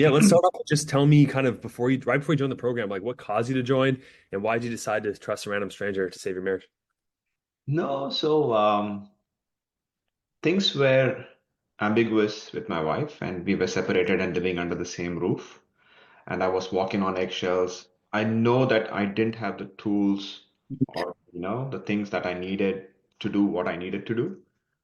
Yeah, let's start off with just tell me kind of right before you joined the program, like what caused you to join and why did you decide to trust a random stranger to save your marriage? No, so things were ambiguous with my wife, and we were separated and living under the same roof. And I was walking on eggshells. I know that I didn't have the tools or, the things that I needed to do what I needed to do.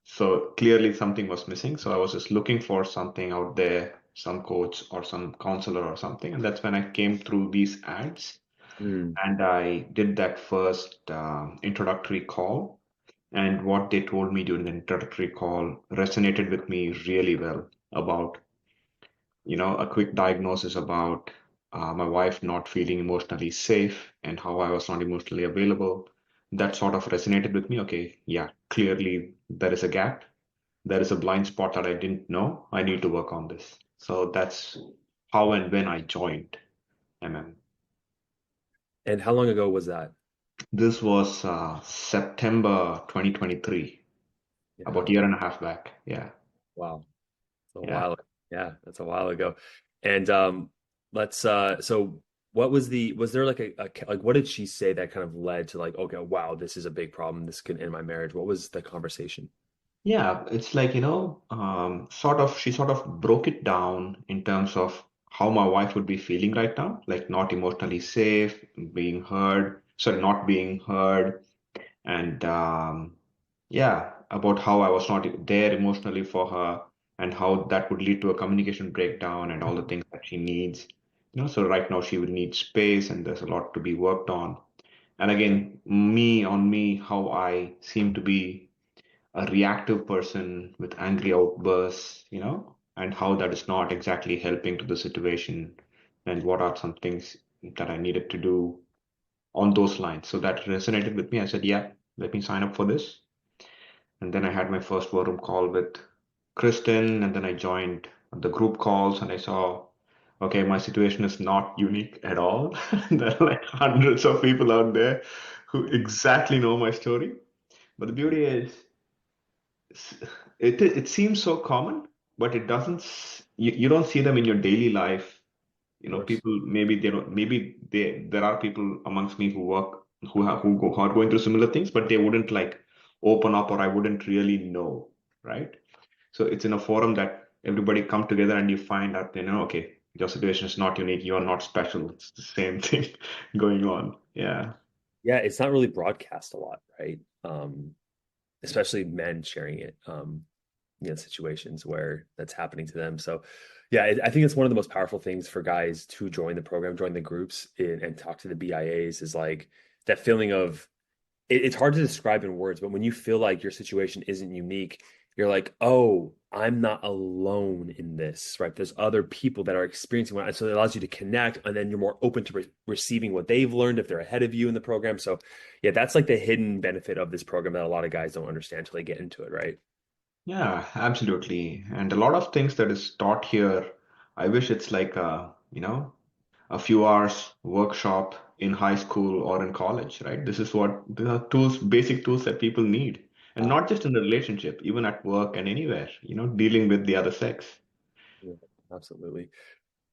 So clearly something was missing. So I was just looking for something out there, some coach or some counselor or something. And that's when I came through these ads. Mm, And I did that first introductory call. And what they told me during the introductory call resonated with me really well about, a quick diagnosis about my wife not feeling emotionally safe and how I was not emotionally available. That sort of resonated with me. Okay, yeah, clearly there is a gap. There is a blind spot that I didn't know. I need to work on this. So that's how and when I joined MM. and how long ago was that? This was September 2023, about Yeah. a year and a half back. Yeah, Wow. A yeah. while. Yeah, that's a while ago. And let's so what was was there like like what did she say that kind of led to like, okay, wow, this is a big problem. This could end my marriage. What was the conversation? Yeah, it's like, she sort of broke it down in terms of how my wife would be feeling right now, like not emotionally safe, being heard, sorry, not being heard, and yeah, about how I was not there emotionally for her and how that would lead to a communication breakdown and all the things that she needs. So right now she would need space and there's a lot to be worked on. And again, me, how I seem to be a reactive person with angry outbursts, and how that is not exactly helping to the situation, and what are some things that I needed to do on those lines. So that resonated with me. I said, yeah, let me sign up for this. And then I had my first war room call with Kristen, and then I joined the group calls and I saw, okay, my situation is not unique at all. There are like hundreds of people out there who exactly know my story. But the beauty is, it seems so common, but it doesn't. You don't see them in your daily life. Of course. People maybe they don't. Maybe there are people amongst me who work who are going through similar things, but they wouldn't like open up, or I wouldn't really know, right? So it's in a forum that everybody come together and you find out, okay, your situation is not unique. You are not special. It's the same thing going on. Yeah. Yeah, it's not really broadcast a lot, right? Especially men sharing it. Situations where that's happening to them. So, yeah, I think it's one of the most powerful things for guys to join the program, join the groups, and talk to the BIAs is like that feeling of it's hard to describe in words, but when you feel like your situation isn't unique, you're like, oh, I'm not alone in this, right? There's other people that are experiencing what, so it allows you to connect, and then you're more open to receiving what they've learned if they're ahead of you in the program. So, yeah, that's like the hidden benefit of this program that a lot of guys don't understand until they get into it, right? Yeah, absolutely. And a lot of things that is taught here, I wish it's like a few hours workshop in high school or in college, right? This is what the tools, basic tools that people need. And not just in the relationship, even at work and anywhere, dealing with the other sex. Yeah, absolutely.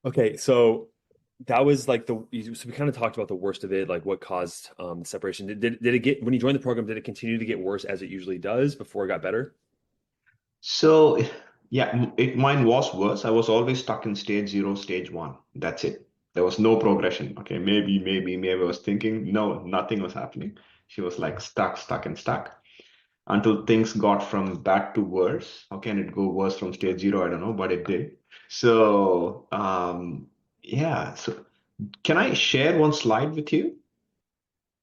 Okay, so that was like so we kind of talked about the worst of it, like what caused the separation. Did it get when you joined the program, did it continue to get worse as it usually does before it got better? So, yeah, mine was worse. I was always stuck in stage zero, stage one. That's it. There was no progression. Okay, maybe I was thinking, no, nothing was happening. She was like stuck, and stuck until things got from bad to worse. How can it go worse from stage zero? I don't know, but it did. So, yeah. So, can I share one slide with you?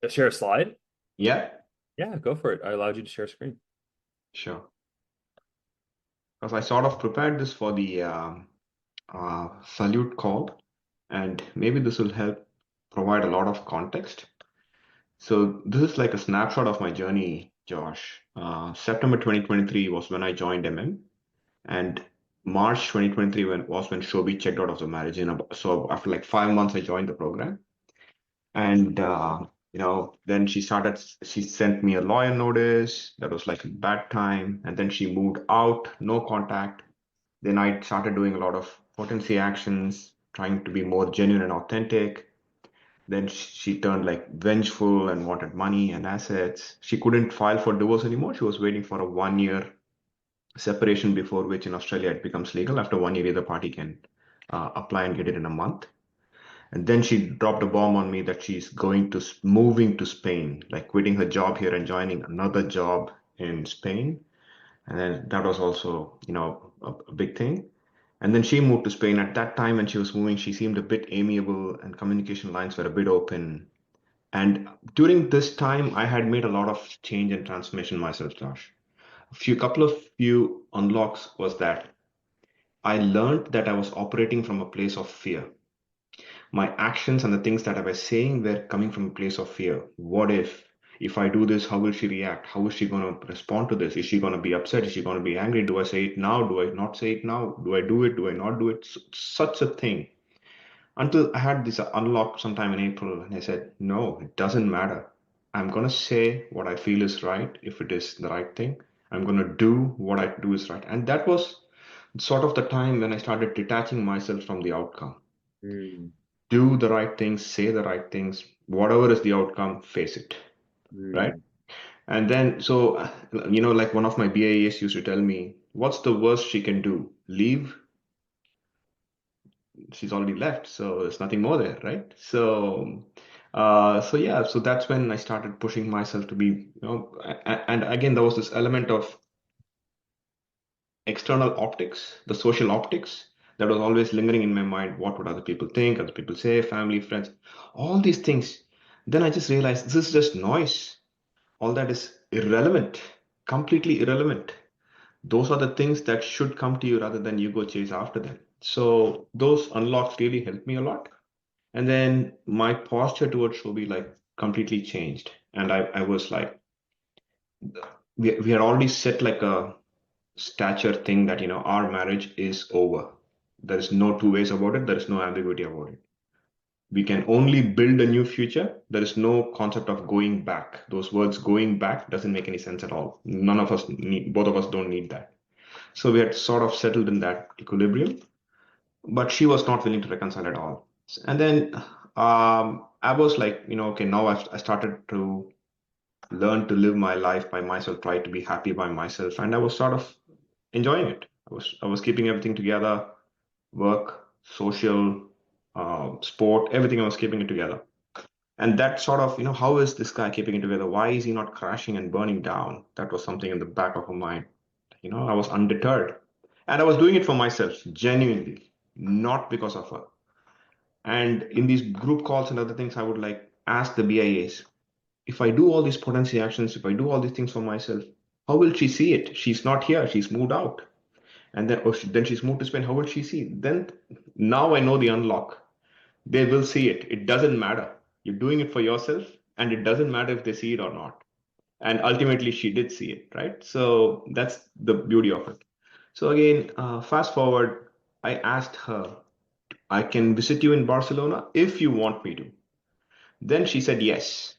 Share a slide? Yeah, Yeah, go for it. I allowed you to share a screen. sure. Because I sort of prepared this for the salute call, and maybe this will help provide a lot of context. So, this is like a snapshot of my journey, Josh. September 2023 was when I joined MM, and March 2023 was when Shobi checked out of the marriage. So after like 5 months, I joined the program, and then she sent me a lawyer notice. That was like a bad time, and then she moved out, no contact. Then I started doing a lot of potency actions, trying to be more genuine and authentic. Then she turned like vengeful and wanted money and assets. She couldn't file for divorce anymore. She was waiting for a 1 year separation, before which in Australia it becomes legal. After 1 year, either party can apply and get it in a month. And then she dropped a bomb on me that she's moving to Spain, like quitting her job here and joining another job in Spain. And then that was also, a big thing. And then she moved to Spain. At that time when she was moving, she seemed a bit amiable and communication lines were a bit open. And during this time, I had made a lot of change and transformation myself, Josh. Few unlocks was that I learned that I was operating from a place of fear. My actions and the things that I was saying were coming from a place of fear. What if I do this, how will she react? How is she going to respond to this? Is she going to be upset? Is she going to be angry? Do I say it now? Do I not say it now? Do I do it? Do I not do it? Such a thing. Until I had this unlock sometime in April, and I said, no, it doesn't matter. I'm going to say what I feel is right if it is the right thing. I'm going to do what I do is right. And that was sort of the time when I started detaching myself from the outcome. Mm, Do the right things, say the right things, whatever is the outcome, face it, right? mm, And then, so, like one of my BAs used to tell me, what's the worst she can do? Leave? She's already left, so there's nothing more there, right? So yeah, so that's when I started pushing myself to be, and again, there was this element of external optics, the social optics that was always lingering in my mind. What would other people think, other people say, family, friends, all these things. Then I just realized this is just noise. All that is irrelevant, completely irrelevant. Those are the things that should come to you rather than you go chase after them. So those unlocks really helped me a lot. And then my posture towards Shobi like completely changed. And I was like, we had already set like a stature thing that, our marriage is over. There is no two ways about it. There is no ambiguity about it. We can only build a new future. There is no concept of going back. Those words going back doesn't make any sense at all. None of us need, both of us don't need that. So we had sort of settled in that equilibrium, but she was not willing to reconcile at all. And then I was like, okay, now I started to learn to live my life by myself, try to be happy by myself, and I was sort of enjoying it. I was keeping everything together, work, social, sport, everything. I was keeping it together. And that sort of, how is this guy keeping it together? Why is he not crashing and burning down? That was something in the back of my mind. I was undeterred. And I was doing it for myself, genuinely, not because of her. And in these group calls and other things, I would like ask the BIAs, if I do all these potency actions, if I do all these things for myself, how will she see it? She's not here. She's moved out. And then, then she's moved to Spain. How will she see? Then now I know the unlock. They will see it. It doesn't matter. You're doing it for yourself, and it doesn't matter if they see it or not. And ultimately, she did see it, right? So that's the beauty of it. So again, fast forward, I asked her, I can visit you in Barcelona if you want me to. Then she said, yes.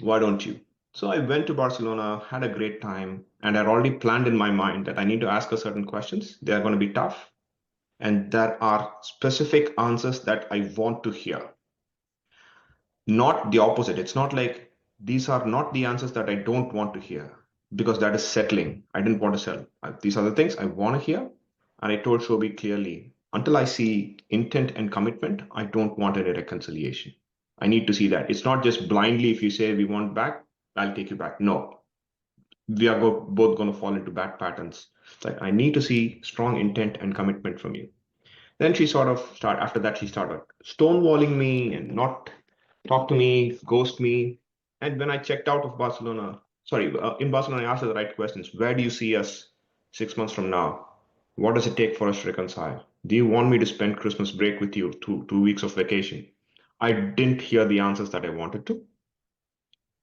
Why don't you? So I went to Barcelona, had a great time, and I'd already planned in my mind that I need to ask her certain questions. They are going to be tough, and there are specific answers that I want to hear. Not the opposite. It's not like these are not the answers that I don't want to hear because that is settling. I didn't want to settle. These are the things I want to hear. And I told Shobi clearly, until I see intent and commitment, I don't want any reconciliation. I need to see that. It's not just blindly, if you say we want back, I'll take you back. No, we are both going to fall into bad patterns. It's like, I need to see strong intent and commitment from you. Then she sort of after that, she started stonewalling me and not talk to me, ghost me. And when I checked out of Barcelona, sorry, in Barcelona, I asked her the right questions. Where do you see us 6 months from now? What does it take for us to reconcile? Do you want me to spend Christmas break with you, two weeks of vacation? I didn't hear the answers that I wanted to.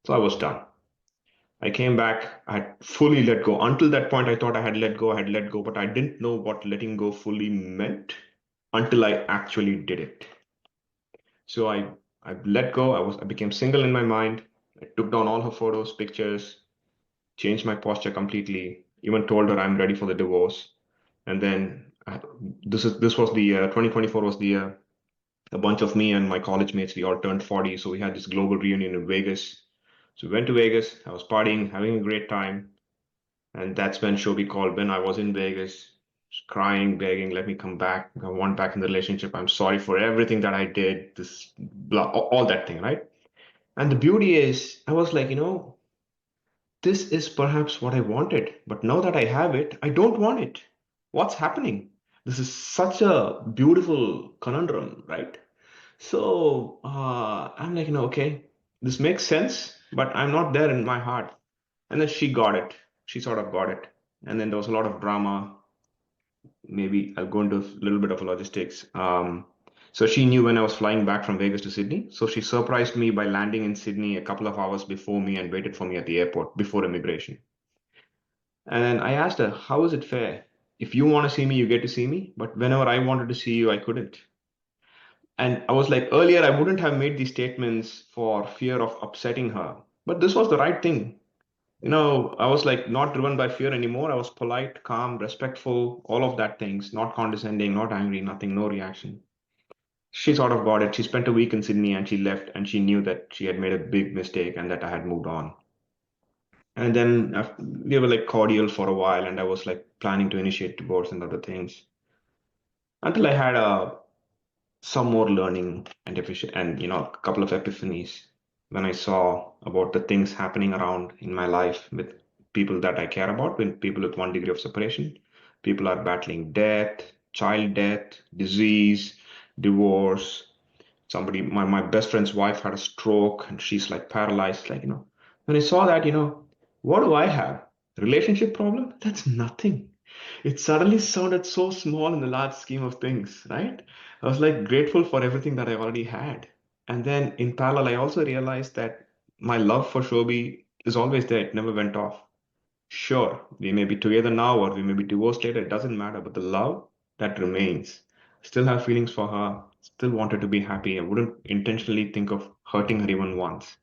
So I was done. I came back, I had fully let go. Until that point, I thought I had let go, but I didn't know what letting go fully meant until I actually did it. So I let go. I became single in my mind. I took down all her photos, pictures, changed my posture completely, even told her I'm ready for the divorce. And then I, this was the 2024 was the year. A bunch of me and my college mates, we all turned 40, so we had this global reunion in Vegas. So we went to Vegas. I was partying, having a great time, and that's when Shobi called. When I was in Vegas, crying, begging, let me come back. I want back in the relationship. I'm sorry for everything that I did. This blah, all that thing, right? And the beauty is, I was like, this is perhaps what I wanted, but now that I have it, I don't want it. What's happening? This is such a beautiful conundrum, right? So I'm like, okay, this makes sense, but I'm not there in my heart. And then she got it. She sort of got it. And then there was a lot of drama. Maybe I'll go into a little bit of logistics. So she knew when I was flying back from Vegas to Sydney. So she surprised me by landing in Sydney a couple of hours before me and waited for me at the airport before immigration. And then I asked her, how is it fair? If you want to see me, you get to see me. But whenever I wanted to see you, I couldn't. And I was like, earlier, I wouldn't have made these statements for fear of upsetting her. But this was the right thing. I was like not driven by fear anymore. I was polite, calm, respectful, all of that things, not condescending, not angry, nothing, no reaction. She sort of got it. She spent a week in Sydney and she left and she knew that she had made a big mistake and that I had moved on. And then we were like cordial for a while and I was like planning to initiate divorce and other things until I had some more learning and a couple of epiphanies when I saw about the things happening around in my life with people that I care about, with people with one degree of separation. People are battling death, child death, disease, divorce. My best friend's wife had a stroke and she's like paralyzed. When I saw that, what do I have? Relationship problem? That's nothing. It suddenly sounded so small in the large scheme of things, right? I was like grateful for everything that I already had. And then in parallel, I also realized that my love for Shobi is always there. It never went off. Sure, we may be together now or we may be divorced later. It doesn't matter. But the love that remains, still have feelings for her, still wanted to be happy. I wouldn't intentionally think of hurting her even once.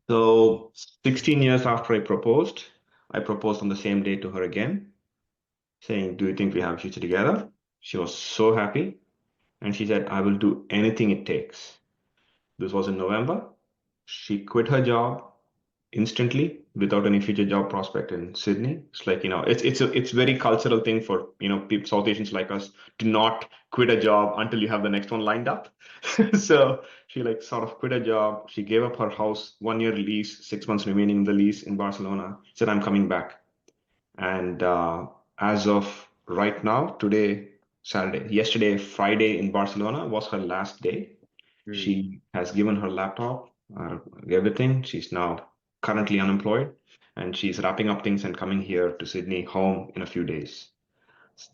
So 16 years after I proposed on the same day to her again, saying, do you think we have a future together? She was so happy. And she said, I will do anything it takes. This was in November. She quit her job instantly without any future job prospect in Sydney. It's like, it's very cultural thing for, people, South Asians like us to not quit a job until you have the next one lined up. So she like sort of quit a job. She gave up her house, 1 year lease, 6 months remaining in the lease in Barcelona. Said, I'm coming back. And as of right now, today, Saturday, yesterday, Friday in Barcelona was her last day. Mm. She has given her laptop, everything. She's now currently unemployed and she's wrapping up things and coming here to Sydney home in a few days.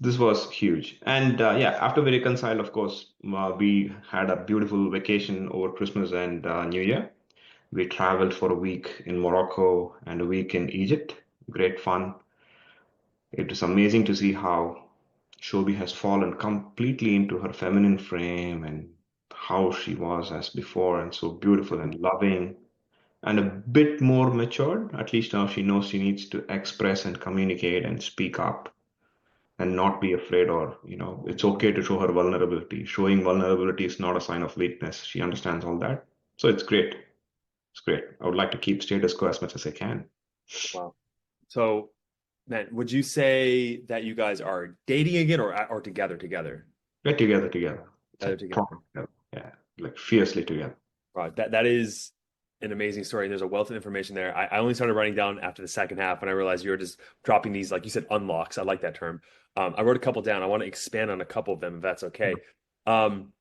This was huge. And yeah, after we reconciled, of course, we had a beautiful vacation over Christmas and New Year. We traveled for a week in Morocco and a week in Egypt. Great fun. It is amazing to see how Shobi has fallen completely into her feminine frame and how she was as before, and so beautiful and loving and a bit more matured. At least now she knows she needs to express and communicate and speak up and not be afraid, or, it's okay to show her vulnerability. Showing vulnerability is not a sign of weakness. She understands all that. So it's great. It's great. I would like to keep status quo as much as I can. Wow. So, man, would you say that you guys are dating again or together? Get together together. It's Together like proper together. together. Yeah, like fiercely together. Right. That is an amazing story. There's a wealth of information there. I only started writing down after the second half when I realized you were just dropping these, like you said, unlocks. I like that term. I wrote a couple down. I want to expand on a couple of them if that's okay. Um,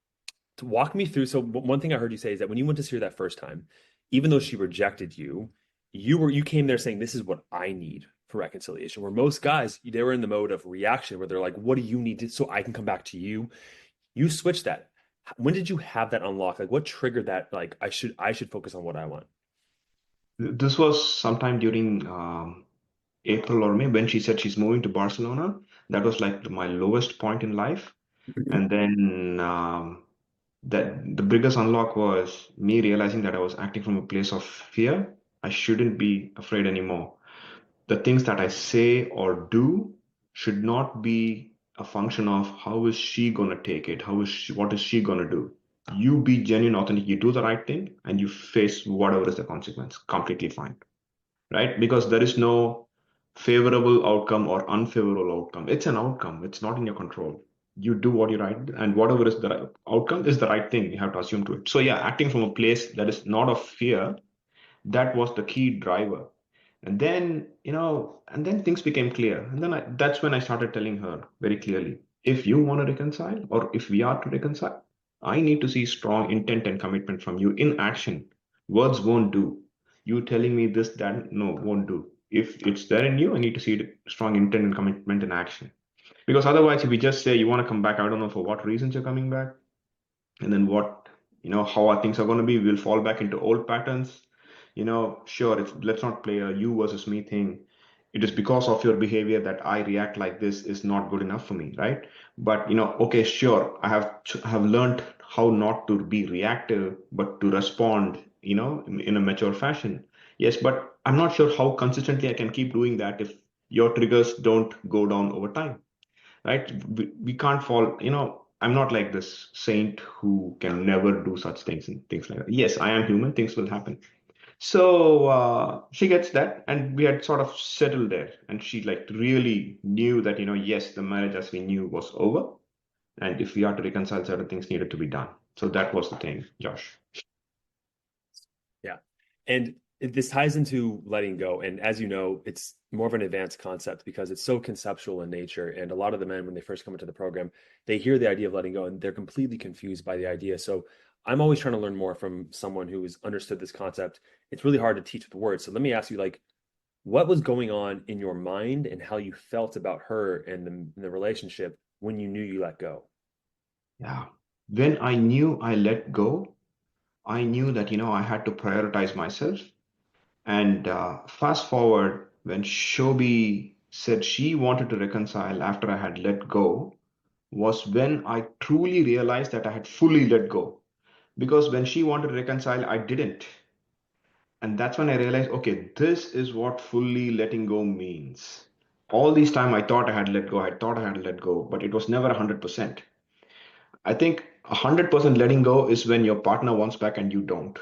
to walk me through. So one thing I heard you say is that when you went to see her that first time, even though she rejected you, you came there saying, this is what I need for reconciliation. Where most guys, they were in the mode of reaction where they're like, what do you need to, so I can come back to you? You switched that. When did you have that unlock? Like what triggered that? Like I should focus on what I want. This was sometime during April or May when she said she's moving to Barcelona. That was like my lowest point in life. And then that the biggest unlock was me realizing that I was acting from a place of fear. I shouldn't be afraid anymore. The things that I say or do should not be. a function of how is she gonna take it? What is she gonna do? You be genuine, authentic, you do the right thing, and you face whatever is the consequence. Completely fine, right? Because there is no favorable outcome or unfavorable outcome. It's an outcome. It's not in your control. You do what you right, and whatever is the outcome is the right thing. You have to assume to it. So yeah, acting from a place that is not of fear, that was the key driver. And then, and then things became clear. And then that's when I started telling her very clearly, if you want to reconcile or if we are to reconcile, I need to see strong intent and commitment from you in action. Words won't do. You telling me this, that, no, won't do. If it's there in you, I need to see strong intent and commitment in action. Because otherwise, if we just say you want to come back, I don't know for what reasons you're coming back, and then how our things are going to be, we'll fall back into old patterns. Sure, let's not play a you versus me thing. It is because of your behavior that I react like this is not good enough for me, right? But okay, sure, I have learned how not to be reactive but to respond, in a mature fashion. Yes, but I'm not sure how consistently I can keep doing that if your triggers don't go down over time, right? We can't fall, I'm not like this saint who can never do such things and things like that. Yes, I am human, things will happen. So she gets that, and we had sort of settled there, and she like really knew that, yes, the marriage as we knew was over, and if we are to reconcile, certain things needed to be done. So that was the thing, Josh. Yeah. And this ties into letting go. And as you know, it's more of an advanced concept because it's so conceptual in nature. And a lot of the men, when they first come into the program, they hear the idea of letting go and they're completely confused by the idea. So I'm always trying to learn more from someone who has understood this concept. It's really hard to teach with words. So let me ask you, like, what was going on in your mind and how you felt about her and the relationship when you knew you let go? Yeah. When I knew I let go, I knew that, I had to prioritize myself. And fast forward, when Shobi said she wanted to reconcile after I had let go, was when I truly realized that I had fully let go. Because when she wanted to reconcile, I didn't. And that's when I realized, okay, this is what fully letting go means. All this time I thought I had let go, I thought I had let go, but it was never 100%. I think 100% letting go is when your partner wants back and you don't.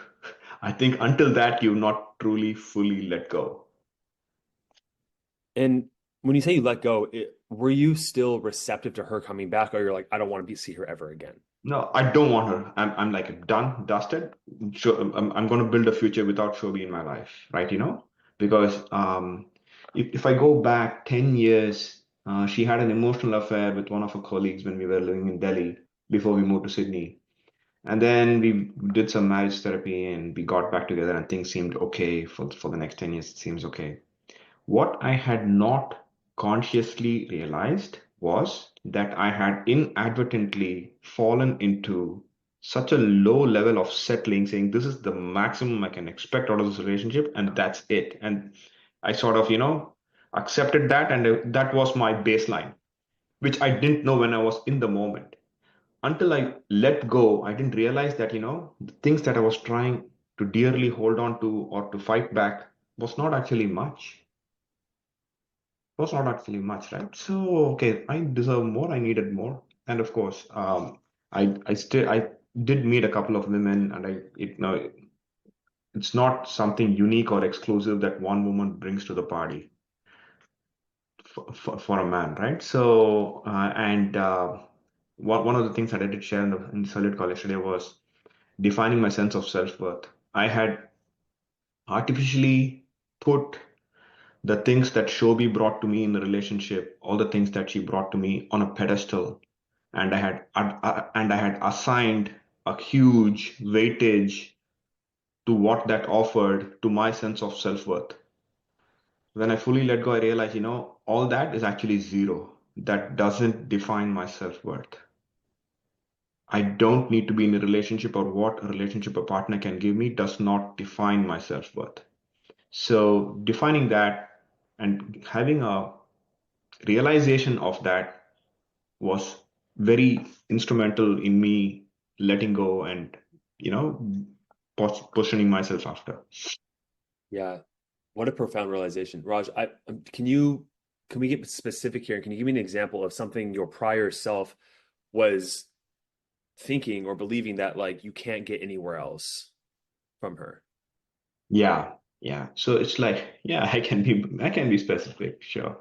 I think until that, you've not truly fully let go. And when you say you let go, were you still receptive to her coming back, or you're like, I don't want to see her ever again? No, I don't want her. I'm like done, dusted. So I'm going to build a future without Shobi in my life, right? Because if I go back 10 years, she had an emotional affair with one of her colleagues when we were living in Delhi before we moved to Sydney. And then we did some marriage therapy and we got back together and things seemed okay for the next 10 years. It seems okay. What I had not consciously realized was that I had inadvertently fallen into such a low level of settling, saying this is the maximum I can expect out of this relationship, and that's it. And I sort of, accepted that, and that was my baseline, which I didn't know when I was in the moment. Until I let go, I didn't realize that, the things that I was trying to dearly hold on to or to fight back was not actually much, was not actually much, right? So, okay, I deserve more. I needed more, and of course, I did meet a couple of women, and it's not something unique or exclusive that one woman brings to the party for a man, right? So, and one of the things that I did share in the solid call yesterday was defining my sense of self-worth. I had artificially put the things that Shobi brought to me in the relationship, all the things that she brought to me on a pedestal, and I had assigned a huge weightage to what that offered to my sense of self-worth. When I fully let go, I realized, all that is actually zero. That doesn't define my self-worth. I don't need to be in a relationship, or what a relationship a partner can give me does not define my self-worth. So defining that and having a realization of that was very instrumental in me letting go and you know positioning myself after. Yeah. What a profound realization. Raj, can you can we get specific here? Can you give me an example of something your prior self was thinking or believing that like you can't get anywhere else from her? Yeah, yeah. So it's like, yeah, I can be specific, sure.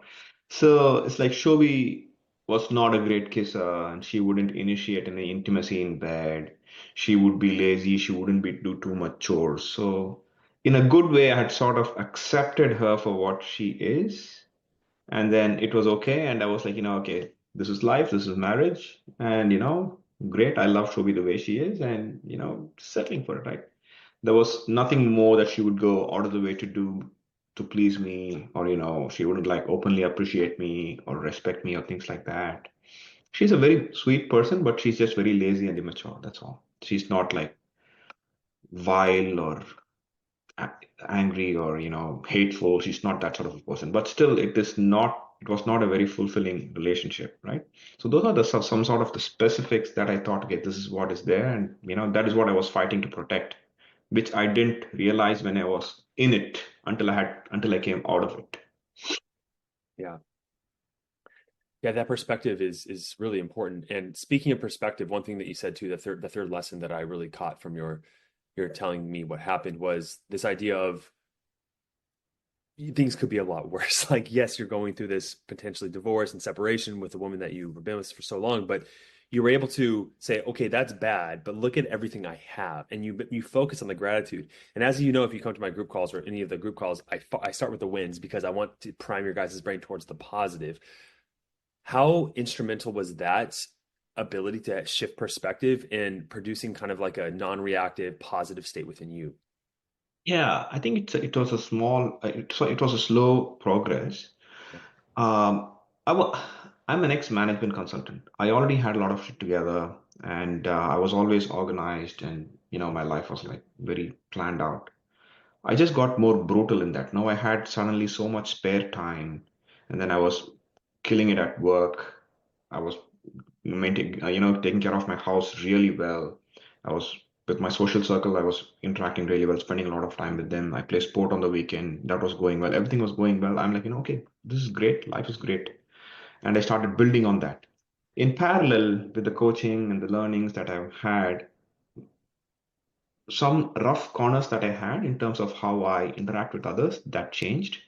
So it's like Shobi was not a great kisser and she wouldn't initiate any intimacy in bed. She would be lazy, she wouldn't be do too much chores. So in a good way, I had sort of accepted her for what she is. And then it was okay. And I was like, okay, this is life, this is marriage. And great. I love Shobi the way she is and settling for it, right? There was nothing more that she would go out of the way to do to please me, or she wouldn't like openly appreciate me or respect me or things like that. She's a very sweet person, but she's just very lazy and immature. That's all. She's not like vile or a- angry or hateful. She's not that sort of a person. But still, it was not a very fulfilling relationship, right? So those are some sort of the specifics that I thought, okay, this is what is there, and that is what I was fighting to protect, which I didn't realize when I was in it until I came out of it. Yeah. Yeah, that perspective is really important. And speaking of perspective, one thing that you said too, the third lesson that I really caught from your telling me what happened was this idea of things could be a lot worse. Like, yes, you're going through this potentially divorce and separation with a woman that you've been with for so long, but you were able to say, okay, that's bad, but look at everything I have, and you focus on the gratitude. And as you know, if you come to my group calls or any of the group calls, I start with the wins because I want to prime your guys' brain towards the positive. How instrumental was that ability to shift perspective in producing kind of like a non-reactive, positive state within you? Yeah, I think it was a it was a slow progress. Um, I wa I'm an ex-management consultant. I already had a lot of shit together, and I was always organized, and my life was like very planned out. I just got more brutal in that. Now I had suddenly so much spare time, and then I was killing it at work. I was maintaining, taking care of my house really well. I was with my social circle. I was interacting really well, spending a lot of time with them. I play sport on the weekend. That was going well. Everything was going well. I'm like, okay, this is great. Life is great, and I started building on that. In parallel with the coaching and the learnings that I've had, some rough corners that I had in terms of how I interact with others, that changed.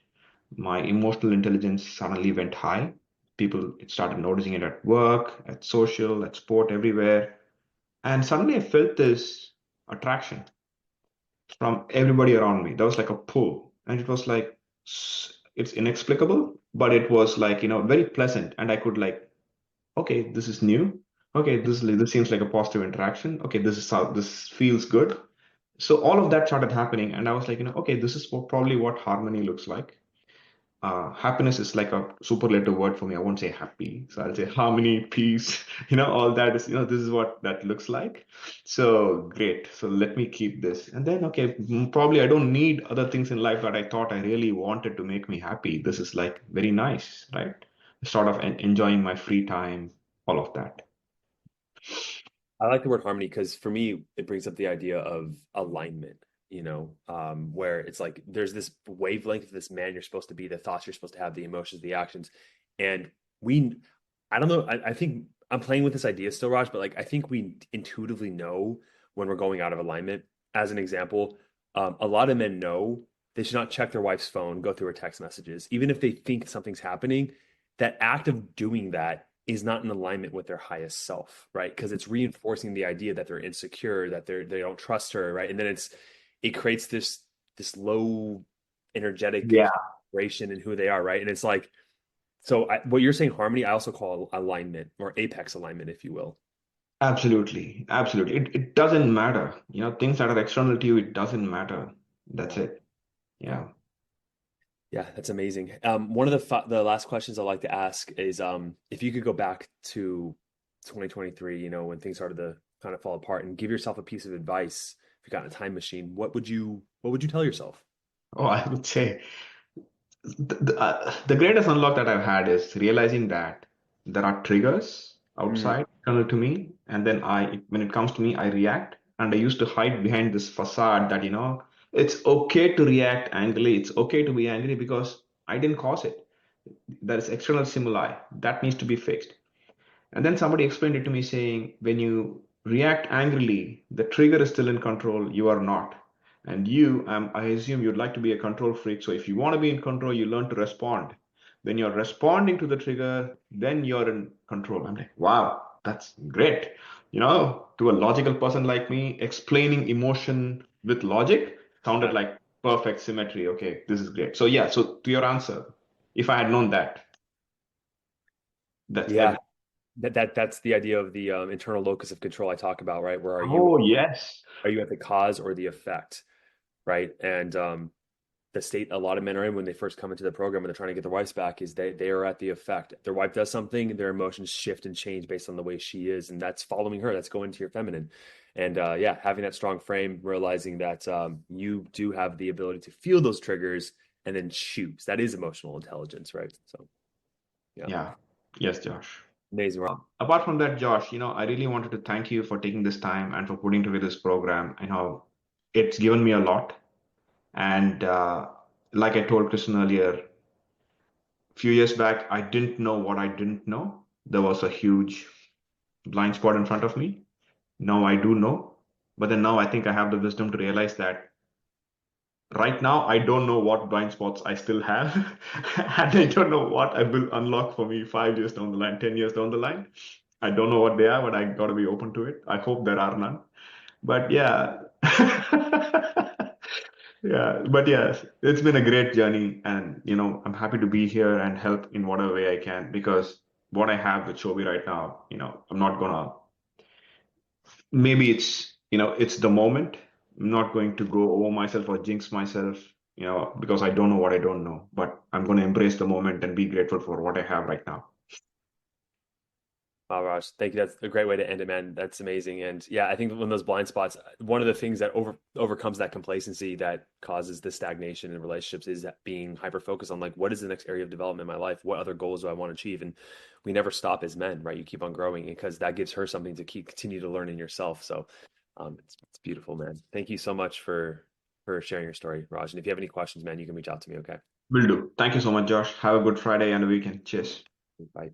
My emotional intelligence suddenly went high. People started noticing it at work, at social, at sport, everywhere. And suddenly I felt this attraction from everybody around me. That was like a pull. And it was like, it's inexplicable, but it was like, very pleasant. And I could like, okay, this is new. Okay, this seems like a positive interaction. Okay, this feels good. So all of that started happening, and I was like, okay, this is probably what harmony looks like. Happiness is like a superlative word for me. I won't say happy, so I'll say harmony, peace. All that is, this is what that looks like. So great. So let me keep this, and then okay, probably I don't need other things in life that I thought I really wanted to make me happy. This is like very nice, right? Sort of enjoying my free time, all of that. I like the word harmony because for me, it brings up the idea of alignment, where it's like there's this wavelength of this man you're supposed to be, the thoughts you're supposed to have, the emotions, the actions. And we, I don't know, I think I'm playing with this idea still, Raj, but like I think we intuitively know when we're going out of alignment. As an example, a lot of men know they should not check their wife's phone, go through her text messages, even if they think something's happening. That act of doing that is not in alignment with their highest self, right? Because it's reinforcing the idea that they're insecure, that they don't trust her, right? And then it creates this low energetic Yeah, vibration in who they are, right? And it's like what you're saying, harmony, I also call alignment or apex alignment, if you will. absolutely, absolutely. It doesn't matter. Things that are external to you, it doesn't matter. That's Yeah. it. Yeah. Yeah, that's amazing. One of the last questions I like to ask is if you could go back to 2023, when things started to kind of fall apart, and give yourself a piece of advice, if you got in a time machine, what would you tell yourself? Oh, I would say the greatest unlock that I've had is realizing that there are triggers Mm, outside external to me, and then when it comes to me, I react, and I used to hide behind this facade that it's okay to react angrily, it's okay to be angry because I didn't cause it. There is external stimuli that needs to be fixed. And then somebody explained it to me saying, when you react angrily, the trigger is still in control, you are not. And you, I assume you'd like to be a control freak. So if you want to be in control, you learn to respond. When you're responding to the trigger, then you're in control. I'm like, wow, that's great. To a logical person like me, explaining emotion with logic sounded Yeah. like perfect symmetry. Okay, this is great. So yeah, so to your answer, if I had known that, that's Yeah. every. That's the idea of the internal locus of control I talk about, right? Where Oh, yes. are you at the cause or the effect, right? And the state a lot of men are in when they first come into the program and they're trying to get their wives back is they are at the effect. Their wife does something, their emotions shift and change based on the way she is, and that's following her. That's going to your feminine, and yeah, having that strong frame, realizing that you do have the ability to feel those triggers and then choose. That is emotional intelligence, right? So yeah, Yeah. Yes, Josh. amazing. Apart from that, Josh, I really wanted to thank you for taking this time and for putting together this program. It's given me a lot. And like I told Kristen earlier, a few years back, I didn't know what I didn't know. There was a huge blind spot in front of me. Now I do know. But then now I think I have the wisdom to realize that right now I don't know what blind spots I still have. And I don't know what I will unlock for me 5 years down the line, 10 years down the line. I don't know what they are, but I got to be open to it. I hope there are none. But yeah. Yeah, but yes, it's been a great journey, and I'm happy to be here and help in whatever way I can, because what I have with Shobi right now, I'm not gonna, maybe it's the moment. I'm not going to go over myself or jinx myself, because I don't know what I don't know, but I'm going to embrace the moment and be grateful for what I have right now. Wow, Raj, thank you. That's a great way to end it, man. That's amazing. And yeah, I think when those blind spots, one of the things that overcomes that complacency that causes the stagnation in relationships is that being hyper focused on like, what is the next area of development in my life? What other goals do I want to achieve? And we never stop as men, right? You keep on growing because that gives her something to continue to learn in yourself. So it's beautiful, man. Thank you so much for sharing your story, Raj. And if you have any questions, man, you can reach out to me. Okay. Will do. Thank you so much, Josh. Have a good Friday and a weekend. Cheers. Bye.